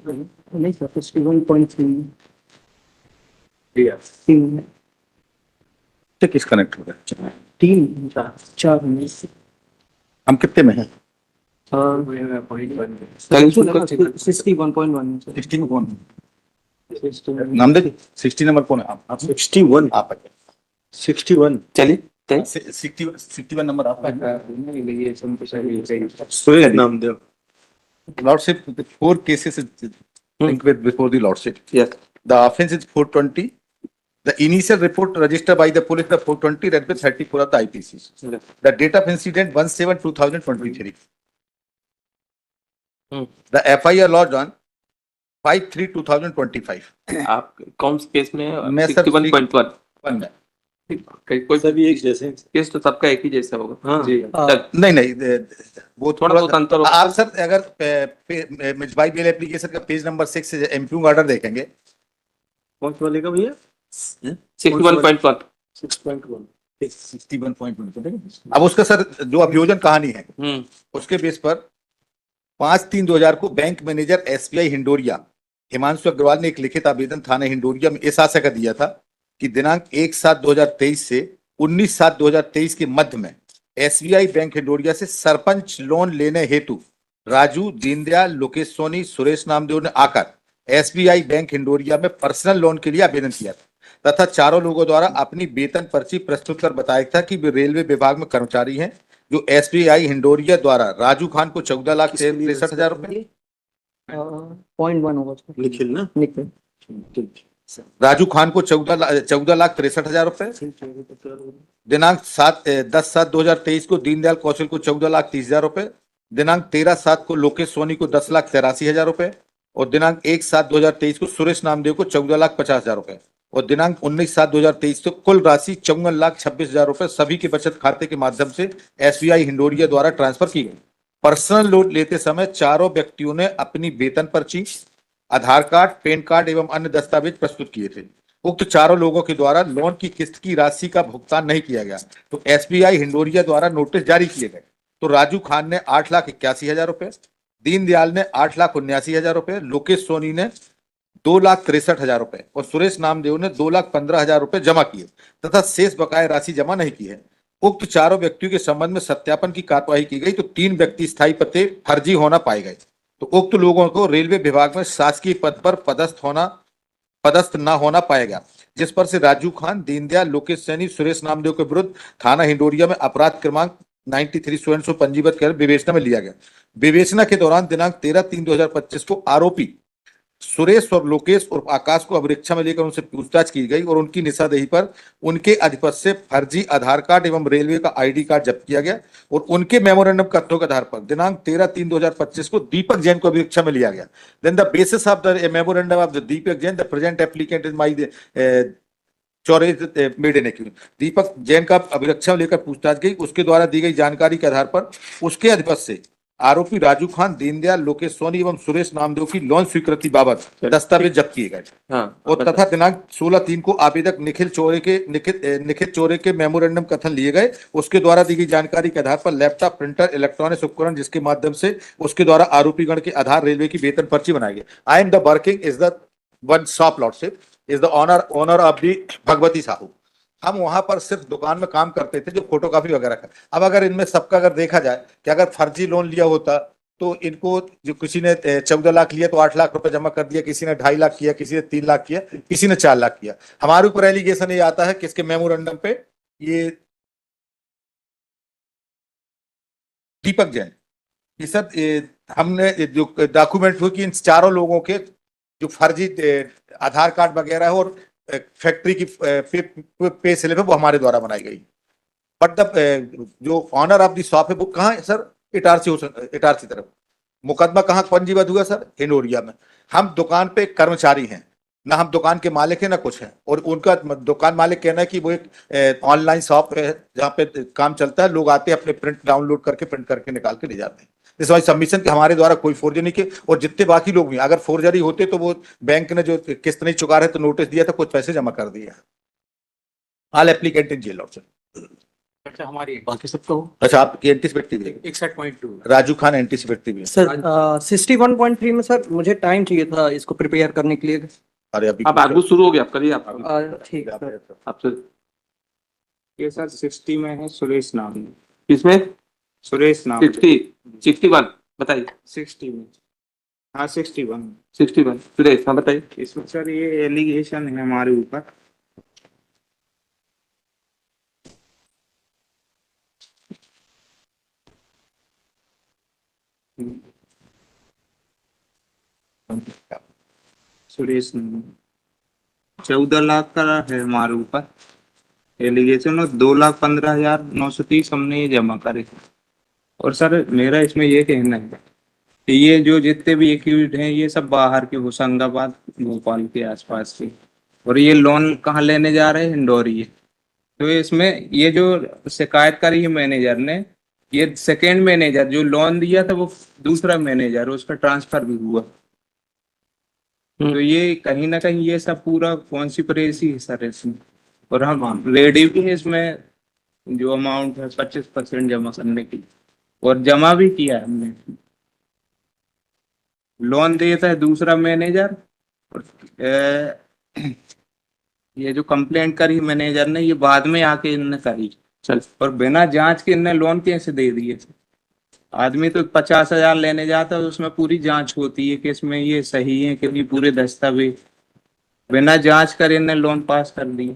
नहीं सर, 61.3 तीन किस कनेक्ट हो गया? तीन चार चार में से हम कितने में हैं? 61.1 16 में कौन? नामदेव 60 नंबर कौन है? आप 61 आप 61 चलिए 61 नंबर आपका Suresh Namdev lordship 4 cases is linked with before the lordship. Yes The offense is 420. The initial report registered by the police the 420 read with 34 of the IPC. The date of incident 17/2023. The FIR lodged on 5/3/2025. आप कौन से case में मैं sir 61.1 one में कोई सभी एक जैसे हैं। केस तो सबका एक ही जैसा होगा। हाँ। जी चल, नहीं वो थोड़ा बहुत अंतर होगा। आप सर अगर मिजबाई बेल एप्लीकेशन का पेज नंबर 6 एमपी ऑर्डर देखेंगे कौन से वाले का भैया 61.1 6.1 61.1। अब उसका सर जो अभियोजन कहानी है उसके बेस पर 5/3/2000 को bank manager SBI Hindoria Himanshu Agarwal ने एक लिखित आवेदन थाना हिंडोरिया में इस आशय का दिया था कि दिनांक 1/7/2023 से 19/7/2023 के मध्य में एसबीआई बैंक हिंडोरिया से सरपंच लोन लेने हेतु राजू, दीनदयाल, लोकेश सोनी, सुरेश नामदेव ने आकर एसबीआई बैंक हिंडोरिया में पर्सनल लोन के लिए आवेदन किया था तथा चारों लोगों द्वारा अपनी वेतन पर्ची प्रस्तुत कर बताया था कि वे रेलवे विभाग में कर्मचारी हैं जो एसबीआई हिंडोरिया द्वारा राजू खान को 14,63,000 रुपए 0.1 होगा उसका। निखिल ना निकल राजू खान को 14,63,000 रुपए दिनांक 10/7/2023 को दीनदयाल कौशल को 14,30,000 रुपए दिनांक 13/7 को लोकेश सोनी को 10,83,000 रुपए और दिनांक 1/7/2023 को सुरेश नामदेव को 14,50,000 रुपए और दिनांक 19/7/2023 को कुल राशि 54,26,000 रुपए सभी के बचत खाते के माध्यम से एसबीआई हिंडोरिया द्वारा ट्रांसफर की गई। पर्सनल लोन लेते समय चारों व्यक्तियों ने अपनी वेतन पर्ची, आधार कार्ड, पैन कार्ड एवं अन्य दस्तावेज प्रस्तुत किए थे। उक्त चारों लोगों के द्वारा लोन की किस्त की राशि का भुगतान नहीं किया गया तो एसबीआई हिंडोरिया द्वारा नोटिस जारी किए गए। तो राजू खान ने 8,81,000 रुपए, दीनदयाल ने 8,79,000 रुपए, लोकेश सोनी ने 2,63,000 रुपए और सुरेश नामदेव ने 2,15,000 रुपए जमा किए तथा शेष बकाया राशि जमा नहीं की है। उक्त चारों व्यक्तियों के संबंध में सत्यापन की कार्यवाही की गई तो 3 व्यक्ति स्थायी पते फर्जी होना पाए गए। तो उक्त लोगों को रेलवे विभाग में शासकीय पद पर पदस्थ न होना पाया गया, जिस पर से राजू खान, दीनदयाल, लोकेश सैनी, सुरेश नामदेव के विरुद्ध थाना हिंडोरिया में अपराध क्रमांक 93 स्वयं पंजीबद्ध कर विवेचना में लिया गया। विवेचना के दौरान दिनांक 13/3/2025 को आरोपी सुरेश और लोकेश और आकाश को अभिरक्षा में लेकर उनसे पूछताछ की गई और उनकी निशानदेही पर उनके अधिपति से फर्जी आधार कार्ड एवं रेलवे का आईडी कार्ड जब्त किया गया और उनके मेमोरेंडम तथ्यों के आधार पर दिनांक 13/3/2025 को दीपक जैन को अभिरक्षा में लिया गया। Then the basis of the memorandum of the Deepak Jain the present applicant is my चौरे made in accuse Deepak Jain का अभिरक्षा में लेकर पूछताछ गई। उसके द्वारा दी गई जानकारी के आधार पर उसके अधिपति से आरोपी राजू खान, दीनदयाल, लोकेश सोनी एवं सुरेश नामदेव की लोन स्वीकृति बाबत दस्तावेज जब्त किए गए और तथा दिनांक 16/3 को आवेदक निखिल चोरे के मेमोरेंडम कथन लिए गए। उसके द्वारा दी गई जानकारी के आधार पर लैपटॉप, प्रिंटर, इलेक्ट्रॉनिक उपकरण जिसके माध्यम से उसके द्वारा आरोपी गण के आधार रेलवे की वेतन पर्ची बनाई गई। I am the working is the one shop lordship is the honour of the Bhagwati Sahu. हम वहां पर सिर्फ दुकान में काम करते थे जो फोटोकॉपी वगैरह का। अब अगर इनमें सबका अगर देखा जाए कि अगर फर्जी लोन लिया होता तो इनको जो किसी ने 14 लाख लिया तो 8 लाख रुपए जमा कर दिया, किसी ने 2.5 लाख किया, किसी ने 3 लाख किया, किसी ने 4 लाख किया। हमारे ऊपर एलिगेशन ये आता है कि इसके मेमोरेंडम पे ये दीपक जैन ये सब हमने जो डॉक्यूमेंट हुए कि इन चारों लोगों के जो फर्जी आधार कार्ड वगैरह है और फैक्ट्री की पे स्लिप है वो हमारे द्वारा बनाई गई। बट द जो ऑनर ऑफ द शॉप है वो कहाँ है सर? इटारसी तरफ। मुकदमा कहाँ पंजीबद्ध हुआ सर? हिंडोरिया में। हम दुकान पे कर्मचारी हैं, ना हम दुकान के मालिक हैं ना कुछ है। और उनका दुकान मालिक कहना है कि वो एक ऑनलाइन शॉप है जहाँ पे काम चलता है, लोग आते हैं अपने प्रिंट डाउनलोड करके प्रिंट करके निकाल के ले जाते हैं। इस वाइज सबमिशन के हमारे द्वारा कोई फोर्जरी नहीं की और जितने बाकी लोग भी अगर फोर्जरी होते तो वो बैंक ने जो किस्त नहीं चुका रहे तो नोटिस दिया था, कुछ पैसे जमा कर दिया। All applicant in jail also. अच्छा हमारी बाकी सबका हो अच्छा आपकी एंटीसिपेटरी है, 61.2 राजू खान एंटीसिपेटरी भी है। सर 61.3 में सर मुझे टाइम चाहिए था इसको प्रिपेयर करने के लिए। अरे अभी अब आगू शुरू हो गया, आप करिए आप। ठीक है सर। आपसे ये सर 60 में है सुरेश नाम। किसमें? सुरेश नाम 61 बताइए। 60 में। हाँ 61। 61 सुरेश, हाँ बताइए। इसमें सर ये एलिगेशन है हमारे ऊपर। सुरेश नाम 14 लाख का है हमारे ऊपर एलिगेशन, और 2,15,930 हमने ये जमा करे। और सर मेरा इसमें ये कहना है कि ये जो जितने भी एक्यूज हैं ये सब बाहर के, होशंगाबाद भोपाल के आसपास के, और ये लोन कहाँ लेने जा रहे हैं? हिंडौरी। तो इसमें ये जो शिकायत करी है मैनेजर ने, ये सेकेंड मैनेजर जो लोन दिया था वो दूसरा मैनेजर, उसका ट्रांसफर भी हुआ। तो ये कहीं ना कहीं ये सब पूरा कॉन्स्पिरेसी है सर इसमें। और हम रेडी भी है इसमें जो अमाउंट है 25% जमा करने की, और जमा भी किया है हमने। लोन देता है दूसरा मैनेजर, और ये जो कंप्लेंट करी मैनेजर ने ये बाद में आके इनने करी। चल और बिना जांच के इनने लोन कैसे दे दिए? आदमी तो 50,000 लेने जाता है, उसमें पूरी जांच होती है कि इसमें ये सही है कि नहीं, पूरे दस्तावेज। बिना जांच कर इनने लोन पास कर दिए।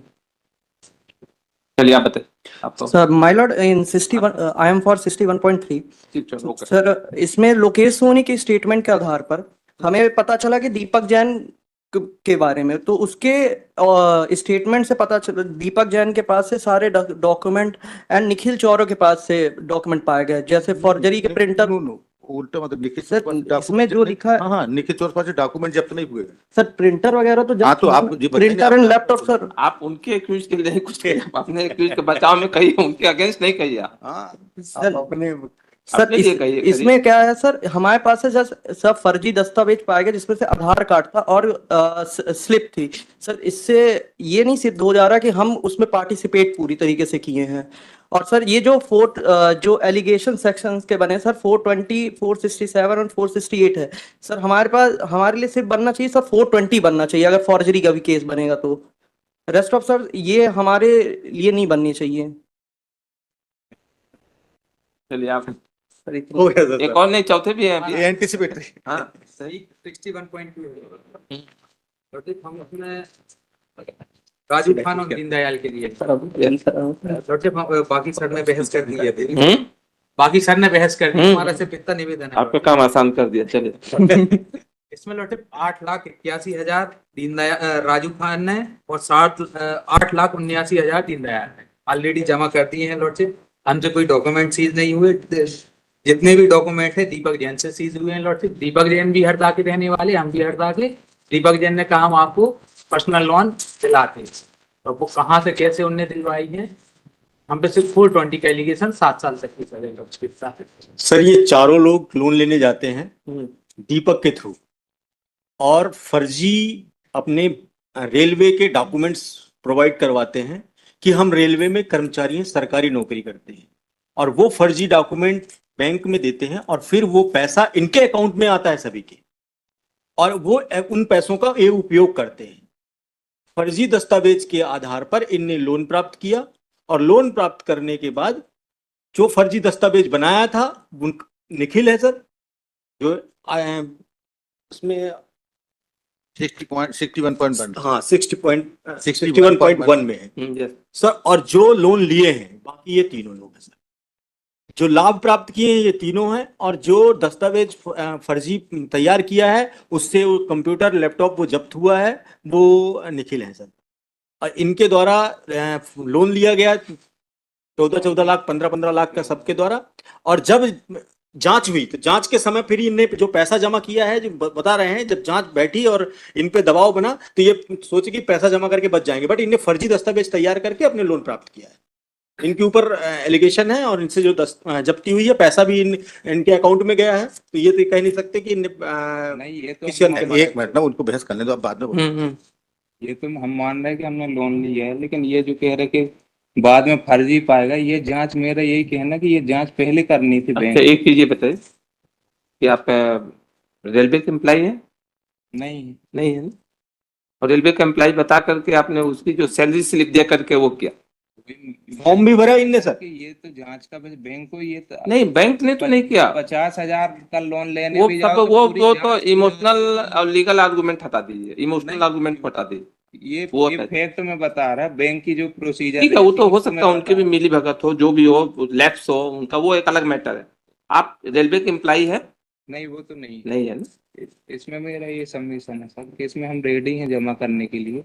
चलिए आप बताइए आपको। Sir my Lord in 61 I am for 61.3। ठीक, चलो ओके। सर इसमें लोकेश सोनी के स्टेटमेंट के आधार पर हमें पता चला कि दीपक जैन के बारे में, तो उसके स्टेटमेंट से पता चला दीपक जैन के पास से सारे डॉक्यूमेंट एंड निखिल चौरो के पास से डॉक्यूमेंट पाए गए, जैसे फॉर्जरी के प्रिंटर। नो उल्टा मतलब निखिल सर, चौर पर इसमें जो लिखा है- हाँ हाँ निखिल चौर पर डॉक्यूमेंट जब्त नहीं हुए। सर प्रिंटर वगैरह तो हाँ, तो आप जी बताइए, प्रिंटर एंड लैपटॉप सर। आप उनके एक्यूज के लिए कुछ कहिए, आप अपने एक्यूज के बचाव में कहिए, उनके अगेंस्ट नहीं कहिए आप। हाँ सर आप अपने सर अपने लिए कहिए, इसमें क्या है सर, हमारे पास से सब फर्जी दस्तावेज पाए गए जिसमें से आधार कार्ड था और स्लिप थी। सर इससे ये नहीं सिद्ध हो जा रहा कि हम उसमें पार्टिसिपेट पूरी तरीके से किए हैं। और सर ये जो एलिगेशन सेक्शंस के बने सर 420, 467 और 468 है। सर हमारे पास हमारे लिए सिर्फ बनना चाहिए सर 420 बनना चाहिए अगर फॉर्जरी का भी केस बनेगा तो। रेस्ट ऑफ सर ये हमारे लिए नहीं बननी चाहिए। चलिए आप हो गया सर। एक और नहीं, चौथे भी हैं अभी। एंटीसिपेटरी। हाँ सही 61.2 लौटे हम उसमें राजू खान और दीनदयाल के लिए लौटे बाकी सर ने बहस कर दी है। बाकी सर ने बहस कर दी, हमारा सिर्फ इतना निवेदन है। आपका काम आसान कर दिया। चलिए इसमें लौटे 8,81,000 दीनदयाल राजू खान ने और 8,79,000 दीनदयाल ने ऑलरेडी जमा कर दिए हैं लौटे। हमसे कोई डॉक्यूमेंट सीज नहीं हुए। जितने भी डॉक्यूमेंट है दीपक जैन से सीज हुए हैं लौटे। दीपक जैन भी हरदा के रहने वाले, हम भी हरदा के। दीपक जैन ने कहा हम आपको पर्सनल लोन दिलाते, तो वो कहाँ से कैसे उनने दिलवाई है? हम पे सिर्फ 420 का एलिगेशन 7 साल तक की सजा। सर ये चारों लोग लोन लेने जाते हैं दीपक के थ्रू, और फर्जी अपने रेलवे के डॉक्यूमेंट्स प्रोवाइड करवाते हैं कि हम रेलवे में कर्मचारी हैं, सरकारी नौकरी करते हैं, और वो फर्जी डॉक्यूमेंट बैंक में देते हैं, और फिर वो पैसा इनके अकाउंट में आता है सभी के, और वो उन पैसों का ये उपयोग करते हैं। फर्जी दस्तावेज के आधार पर इनने लोन प्राप्त किया, और लोन प्राप्त करने के बाद जो फर्जी दस्तावेज बनाया था निखिल है सर, जो उसमें 61.1 हाँ 60.61.1 में है yes. सर। और जो लोन लिए हैं बाकी ये तीनों लोग हैं सर, जो लाभ प्राप्त किए हैं ये तीनों हैं, और जो दस्तावेज फर्जी तैयार किया है उससे वो कंप्यूटर लैपटॉप वो जब्त हुआ है वो निखिल है सर। और इनके द्वारा लोन लिया गया 14 लाख 15 लाख का सबके द्वारा। और जब जांच हुई तो जांच के समय फिर इनने जो पैसा जमा किया है, जो बता रहे हैं, जब जांच बैठी और इन पे दबाव बना तो ये सोचे कि पैसा जमा करके बच जाएंगे, बट इनने फर्जी दस्तावेज तैयार करके अपने लोन प्राप्त किया है। इनके ऊपर एलिगेशन है, और इनसे जो जब्ती हुई है पैसा भी इनके अकाउंट में गया है, तो ये तो कह नहीं सकते कि इनने नहीं ये तो किसी अन्य एक मिनट ना उनको बहस करने दो, अब बाद में बोलो। ये तो हम मान रहे हैं कि हमने लोन लिया है, लेकिन ये जो कह रहे कि बाद में फर्जी पाएगा। ये जांच, मेरा यही कहना कि ये जांच पहले करनी थी बैंक। अच्छा, एक चीज ये बताइए कि आप रेलवे के एम्प्लॉय हैं? नहीं, नहीं है ना? और रेलवे का एम्प्लॉय बता करके आपने उसकी जो सैलरी स्लिप दे करके वो किया? फॉर्म भी भरा इनने सर। कि ये तो जांच का बस बैंक को, ये तो नहीं, बैंक ने तो नहीं किया। 50,000 का लोन लेने वो भी सब जाओ वो पूरी तो जांच इमोशनल और लीगल आर्गुमेंट हटा दीजिए, इमोशनल नहीं। आर्गुमेंट हटा दीजिए। ये वो ये है। फैक्ट में बता रहा, बैंक की जो प्रोसीजर ठीक है, वो तो हो उसको सकता मैं है उनके बता भी मिली भगत हो, जो भी हो, लैप्स हो उनका, वो एक अलग मैटर है। आप रेलवे के एम्प्लॉय है? नहीं, वो तो नहीं। नहीं है ना? इसमें मेरा ये सबमिशन है सर कि इसमें हम रेडी हैं जमा करने के लिए।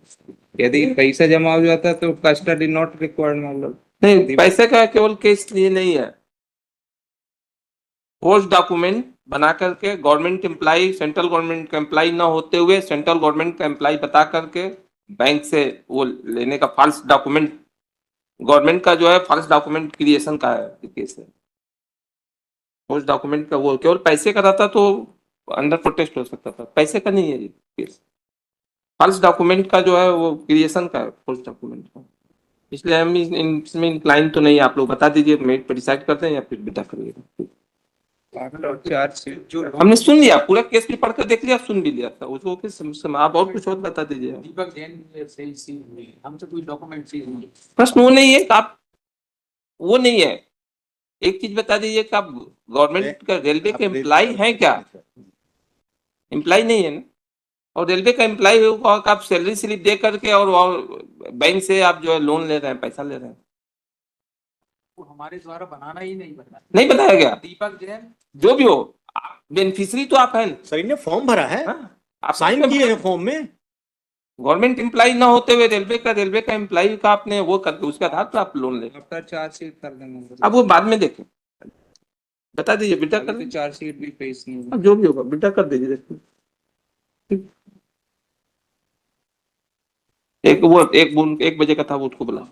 यदि पैसा जमा हो जाता तो कस्टडी नॉट रिक्वायर्ड, मतलब नहीं, पैसे का केवल केस लिए नहीं है। ठोस डॉक्यूमेंट बना करके गवर्नमेंट एम्प्लॉय, सेंट्रल गवर्नमेंट का एम्प्लॉय ना होते हुए सेंट्रल गवर्नमेंट का एम्प्लॉय बता करके बैंक से वो लेने का फॉल्स डॉक्यूमेंट, गवर्नमेंट का जो है फॉल्स डॉक्यूमेंट क्रिएशन का है केस है। ठोस डॉक्यूमेंट का वो केवल पैसे का रहता तो अंडर प्रोटेस्ट हो सकता था, पैसे का नहीं है ये केस। फॉल्स डॉक्यूमेंट का जो है वो क्रिएशन का है, ठोस डॉक्यूमेंट का। इसलिए हम इसमें इंक्लाइन तो नहीं है। आप लोग बता दीजिए, मेरिट पर डिसाइड करते हैं या फिर बेटा करिएगा। चार्जशीट जो हमने सुन लिया, पूरा केस भी पढ़कर देख लिया, सुन भी लिया था उसको। आप और कुछ और बता दीजिए। दीपक जैन से सीज हुई, हमसे कोई डॉक्यूमेंट सीज नहीं। प्रश्न वो नहीं है कि आप, वो नहीं है। एक चीज बता दीजिए कि आप गवर्नमेंट का रेलवे के एम्प्लॉय हैं क्या? एम्प्लॉय नहीं है ना? और रेलवे का एम्प्लॉय होगा कि आप सैलरी स्लिप दे करके और बैंक से आप जो है लोन ले रहे हैं, पैसा ले रहे हैं। वो हमारे द्वारा बनाना ही नहीं बना। नहीं बताया गया? दीपक जैन जो भी हो, बेनिफिशियरी तो आप हैं ना? सर इनने फॉर्म भरा है, हाँ? आप साइन किए हैं फॉर्म में। गवर्नमेंट एम्प्लॉय ना होते हुए रेलवे का एम्प्लॉय का आपने वो करके उसके आधार पर आप लोन ले। आफ्टर चार्जशीट कर देंगे। अब वो बाद में देखें, बता दीजिए बेटा कर। अभी तो चार्जशीट भी पेश नहीं हुई। अब जो भी होगा बेटा कर दीजिए। देखिए, एक वो एक बजे का था, वो उसको बुला।